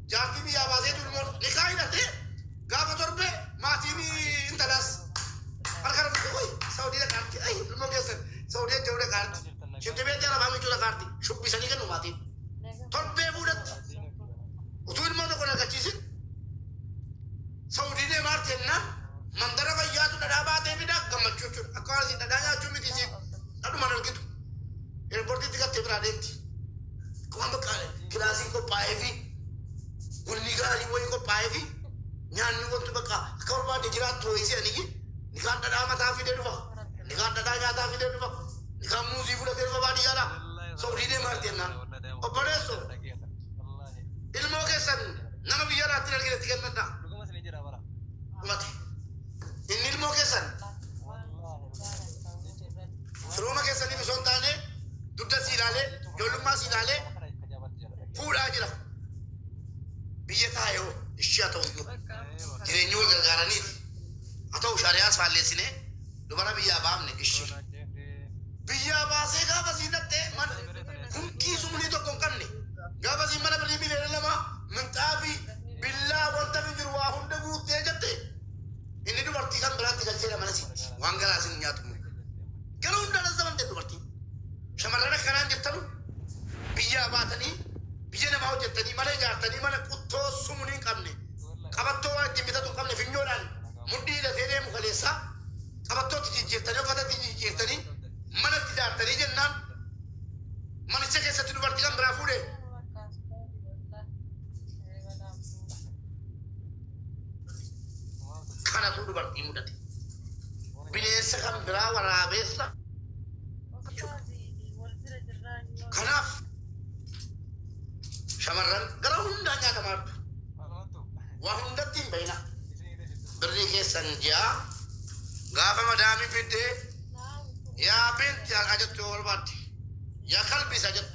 جاكي بيا بازي تلمون لكاي نتي غابة تربي ما تيني انتلاس أركان بقول سعودية كارتي أي المهم كيسن سعودية جودة كارتي شفت بيت جانا بامي جودة كارتي شوف بيساني كنو ماتي تربي بودت وتوين ما تقول لك تيسن سعودية مارتينا mandara bayyatu da ba te bida gamachuchu akara si dadanya chumi tisi adu manan kitu airport ti ka tebra denti kwamba kale klasi ko paevi wonni gari woy ko paevi nyanni wontu baka korba de jira to isi anigi nikan da mata fi de duba nikan da nya ta fi de duba nikan muzi bula de ba di yara so ride martina o pareso ilmo ke san nama biyara tirar ke tikan da mati إني الموكسن روما كسني بسون تاني دودا سيرالي يولم ما سيرالي فول أجرا بيجتايو إشياء تويو جرينيو الغراني أتو شاريا سوالي سنة دوبارا بيجا بامني إشي بيجا باسه كا بسيطة تة من كم سمني تو كم كنني كا بسيط من بري بيجا لما من تابي بالله وانت بيجروا هم دعوة تيجته ini tu berarti kan berarti kan saya mana sih wanggal asin nyatu kalau unda ada zaman itu berarti sama rana kanan jatuh biaya apa tadi biaya nama ujat tadi mana jar tadi mana kutho sumuni kamne kabatto wa timbita tu kamne finjoran mudi da tere mukhalesa kabatto tiji tadi kata tiji tadi mana tidak tadi jennan mana cek satu berarti kan berapa deh kana tu berarti mudah binesa kan berawara besa kanaf shamaran gara hundanya kamar wa hunda tim baina berni ke sanja gafa madami pinte ya bint ya ajat tol bati ya qalbi sajat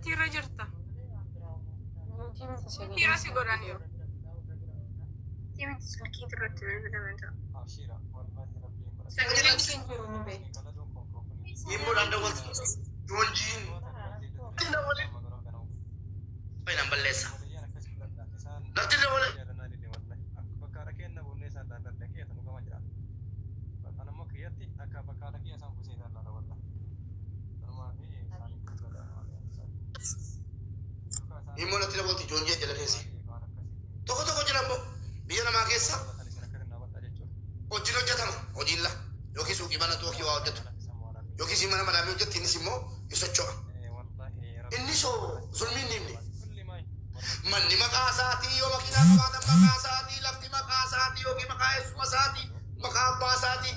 Tira jirta. Tira si Goranio. Timenti sul kit rotto veramente. Sangre singkuru be. Ibu anda won jonjin tinda wole bay na balesa dartile wole ibu dartile wole jonjin jela fesi toko toko jela bo biya na magesa ojilo jatama ojilla yoki suki bana toki wa ojatu yoki si mana madami ojat ini simo isocho ini so zulmi nimni man ni makasati yo makina kamada makasati lafti makasati yoki makais masati makabasati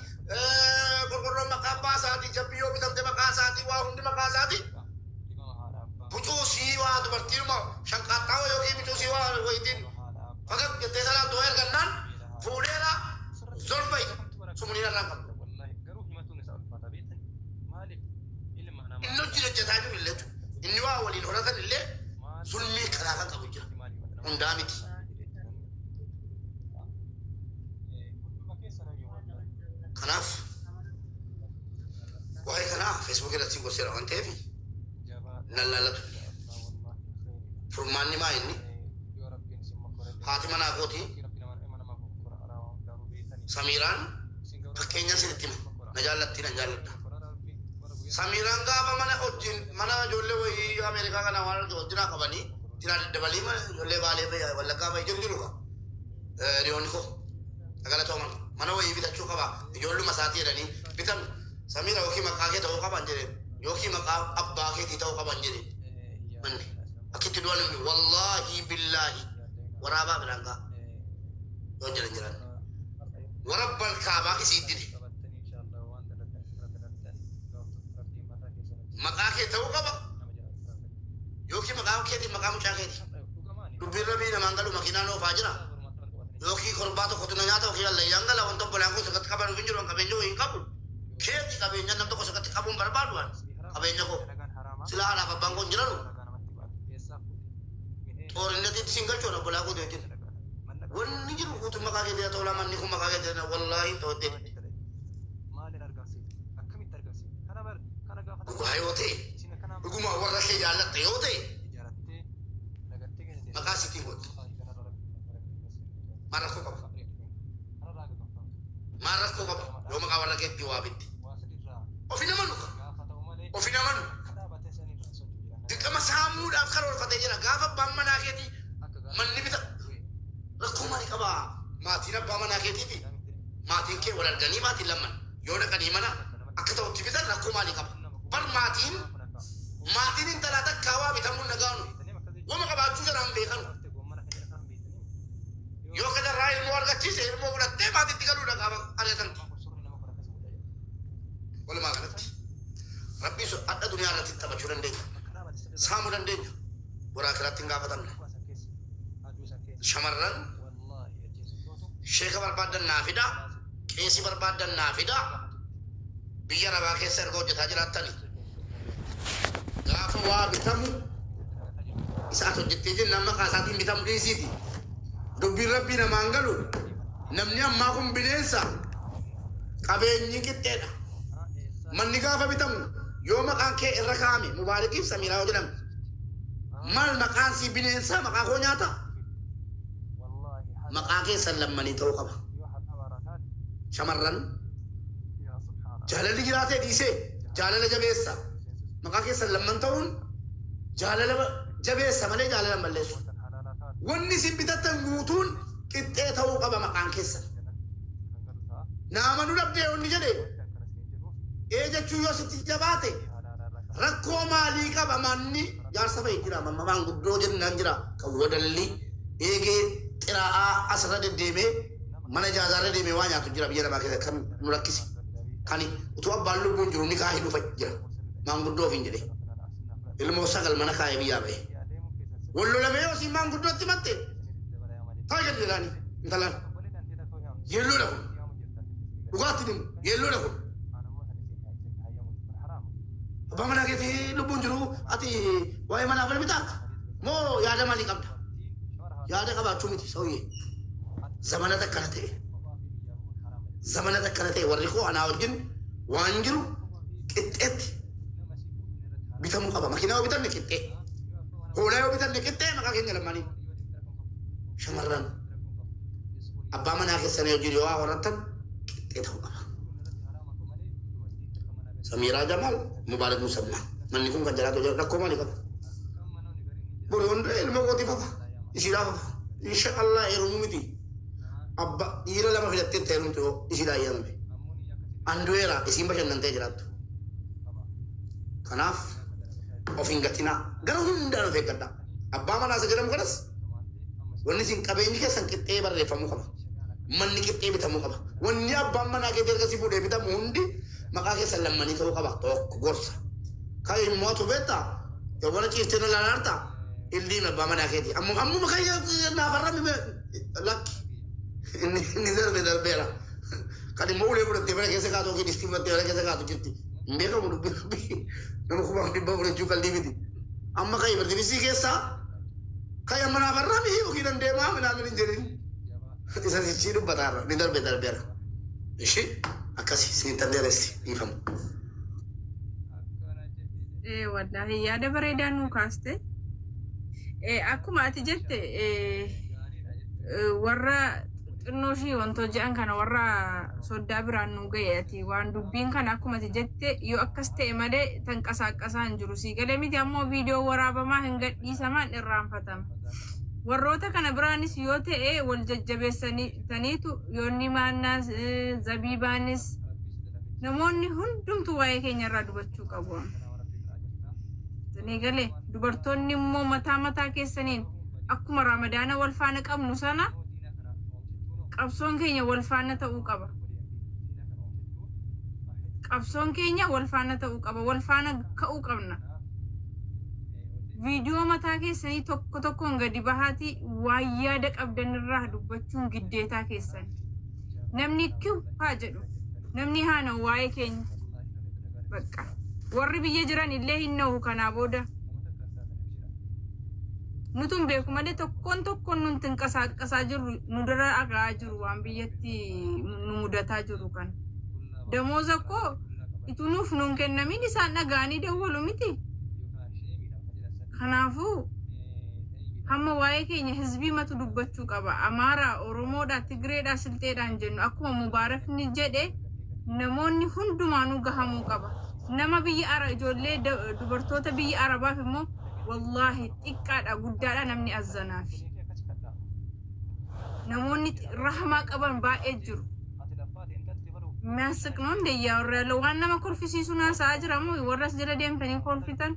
korkoro makabasati jabiyo bitamte makasati wa hundi makasati puju si wa tu bertirma shankata yoki puju si wa waitin fakat kita salah doer kanan fudera zulmai sumunira rangkap inno jira jataju illetu inni wa walin horakan ille zulmi kalakan kabuja undamiti kanaf wahi kana facebook ila tingo sira on tv nalalatu furmanni ma inni hatimana goti samiran fakenya sinitima najalatti najalatti samiran gaba mana ojin mana jolle wai amerika kana wala jodira kabani tira de balima jolle bale be wala gaba jondiru ka rioni ko agala to mana wai bita chuka ba jollu masati dani bitan samira oki makake to ka banjere yoki maka abba ke ti to ka banjere man akiti dole wallahi billahi waraba bilanga jonjere jiran warabbal kaaba isidini makake tahu kaba yoki makake di makamu chake di dubira bi na mangalu makinano fajira yoki korbato kotuna nyata oki alla yangala wonto bolango sakat kabar vinjuro kabenjo inkabu keti kabenya namto ko sakat kabum barbaduan kabenyo ko sila ala kabango jiranu xoorinati singal chona bola ko de wonni jiru kutu makake de tola manni ko makake de wallahi to de Guayote, Guma warra ke jalla teyote. Makasi tingot. Marah ko kaba. Marah ko kaba. Yo maka warra ke tiwabit. Ofina manu ka. Ofina manu. Dika masamu da karor fate jira gafa bamma na ke ti. Manni bita. Rakko mari kaba. Mati na bamma na ke ti. Mati ke warar gani mati lamman. Yo da kani mana. Akata utibita rakko mari kaba. Par Martin in talata kawa bitamun nagano. Wama ka bachu jara ambe kanu. Yo kada rai mo arga chise mo uratte Martin tikalu na kawa aretan. Wala magalat. Rabbi so adda dunya rati tabachuran de. Samuran de. Wara akhirat tinga patan. Shamarran Sheikh barbadan nafida, Kesi barbadan nafida. Biya raba ke sergo jata jiratani. Gafa wa bitamu isa to jettejin namma ka satin bitamu din siti dubbi rabbi na mangalu namni amma kum binensa kabe nyikitena manni gafa bitamu yoma kan ke rakami mubaraki samira wajlam mal makan si binensa maka ko nyata maka ke sallam mani to qaba shamarran jalali girate dise jalala jabesa maka ke sallam man taun jalala jabesa male jalala mallesu wonni sibitatan gutun kitte taw qaba makan kessa namanu dabde onni jade eja chuyo sitti jabate rakko mali qaba manni jar sabay jira mamma man guddo jen nanjira ka wodalli ege qiraa asra de deme mana jazare deme wanya tu jira biyana makese kan nurakisi kani utu aballu bunjuru ni ka hidu fajja manguddo finjede ilmo sagal mana kay biya be wollo la meyo si manguddo timatte tagal dilani ndalan yello la ugati dim yello la bamana ke lu bunjuru ati way mana fal bitak mo yada mali kabda yada ka ba tumiti sawiye zamana takarate wariko ana wajin wanjiru kitet bitamu qaba makina bitan kitte hola bitan kitte maka kengala mani shamarran abba mana ke sene jiri wa waratan kitte taw qaba samira jamal mubarak musamma man nikum kan jarato jara ko mali qaba boro on ilmo ko ti papa isira insha Allah irumiti abba ira lama filatte terunto isira yambe anduera isimba nante jarato kanaf ofingatina garunda no fekata abba mana sagaram kanas wonni sin kabeni ke sankitte barre famu kama manni kitte bitamu kama wonni abba mana ke derga sibude bitamu hundi maka ke sallam mani to kaba to gorsa kay moto beta to wala ci tena la narta illi na abba mana ke di ammu makay na farami lak ni darbera kadi mawle bu de bere ke se ka to ke distima de ke se ka to citti mbeka mu bi namu ko di babure jukal dimiti amma kay berde bisi ke sa kay amana farami o kidan de ma mena min jerin isa si ciru badar ni darbera ishi akasi sin tanderesti ifam wallahi yaada bareedaan nu kaaste akkuma ati jette warra xinnooshi wanto je'an kana warra soddaa biraan nu ga'eeti waan dubbiin kana akkuma ati jette yoo akkas ta'e malee tan qasaaqasaan jiru sii galee miti ammoo viidiyoo waraabamaa hin gadhiisamaan irraanfatama warroota kana biraanis yoo ta'e wal jajjabeessaniitu yoonni maannaas zabiibaanis namoonni hundumtu waa'ee keenya irraa dubachuu qabu tanii galee dubartoonni immoo mataa keessaniin akkuma ramadaana wal faana qabnu sana qabsoon keenya wal faana ta'uu qaba wal faana ka'uu qabna viidiyoo mataa keessanii tokkoon gadi bahaati waan yaada qabdanirraa dubbachuun giddeetaa keessan namni haa jedhu namni haana waa'ee keenya bakka warri biyya jiran illee hin na'u kanaa booda nutum beeku malee tokkoon nun tinqasaaqasaa jirru nu dura agaa jiru waan biyyatti nu mudataa jiru kan damooza koo itunuuf nun kennamin isaan dhagaanii dawwalu miti kanaafuu hamma waa'ee keenya hizbii matu dubbachuu qaba Amaara Oromoodha Tigreedha Silteedhaan jennu akkuma Mubaarakni jedhe namoonni hundumaanuu gahamuu qaba nama biyya ara ijoollee dubartoota biyya Arabaaf immoo wallahi xiqqaadha guddaadha namni azzanaafi namoonni rahmaa qaban baay'ee jiru maasaqnoon deeyyaa warra waan nama kolfisiisu naasaa jiramu warras jira deemtanii kolfitan